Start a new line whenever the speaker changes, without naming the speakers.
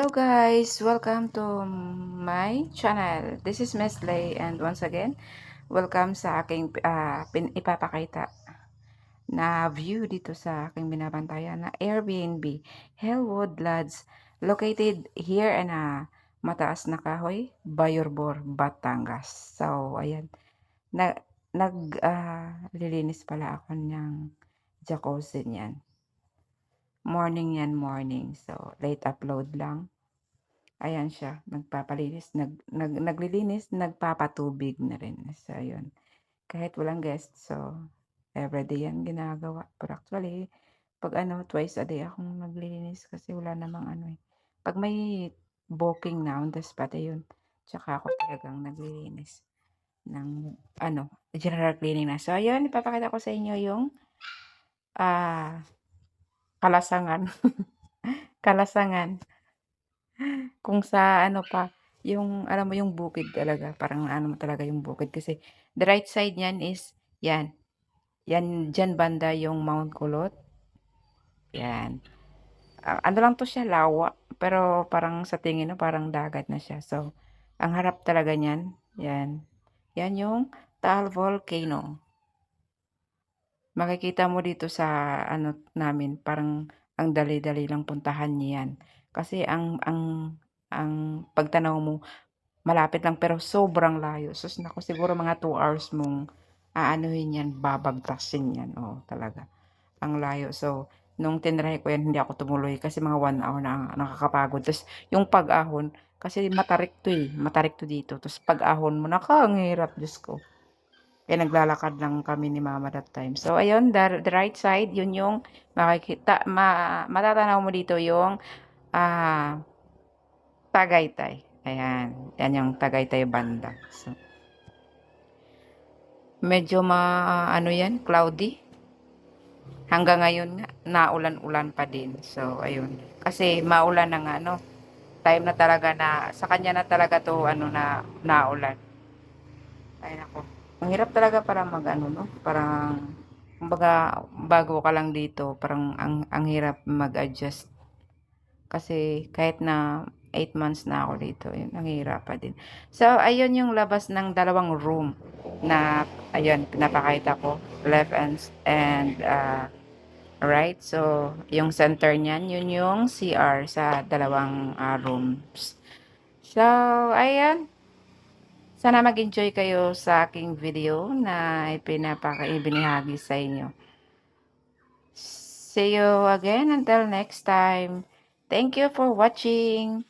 guys, welcome to my channel. This is Miss Lay and once again, welcome sa aking ipapakita na view dito sa aking binabantayan na Airbnb, Hellwood Lodge, located here in Mataas na Kahoy, Bayorbor, Batangas. So, ayan, na, lilinis pala ako ng jacuzzi niyan. Morning yan, morning. So, late upload lang. Ayan siya, nagpapalinis, naglilinis, nagpapatubig na rin. So, ayun. Kahit walang guest, so, everyday yan ginagawa. But actually, pag twice a day akong naglilinis kasi wala namang Pag may booking na on the spot, ayun. Tsaka ako talagang naglilinis ng, general cleaning na. So, ayun, ipapakita ko sa inyo yung, kalasangan. Kalasangan. Kung sa yung alam mo yung bukid talaga, parang mo talaga yung bukid kasi the right side niyan is yan. Yan diyan banda yung Mount Kulot. Yan. Ano lang to siya, lawa, pero parang sa tingin mo parang dagat na siya. So, ang harap talaga niyan, yan. Yan yung Taal Volcano. Makikita mo dito sa namin, parang ang dali-dali lang puntahan niyan. Kasi ang pagtanaw mo malapit lang pero sobrang layo. Sus naku, siguro mga 2 hours mong aanuhin yan, babagtasin yan. Oh, talaga. Ang layo. So, nung tinry ko yan, hindi ako tumuloy kasi mga 1 hour na nakakapagod. Tapos, yung pag-ahon, kasi matarik to eh. Matarik to dito. Tapos, pag-ahon mo, ang hirap, Diyos ko. Kaya naglalakad lang kami ni Mama that time. So, ayun, the right side, yun yung makikita, matatanaw mo dito yung Tagaytay. Ayan. Yan yung Tagaytay banda. So, medyo yan, cloudy. Hanggang ngayon nga, naulan-ulan pa din. So, ayun. Kasi maulan na nga, time na talaga na, sa kanya na talaga to, na naulan. Ay, nako. Ang hirap talaga parang no? Parang, kumbaga, bago ka lang dito, parang ang hirap mag-adjust. Kasi kahit na 8 months na ako dito, yun, nangihirapan din. So, ayun yung labas ng dalawang room na, ayun, pinapakita ko. Left and right. So, yung center niyan, yun yung CR sa dalawang rooms. So, ayan. Sana mag-enjoy kayo sa aking video na ibinahagi sa inyo. See you again until next time. Thank you for watching.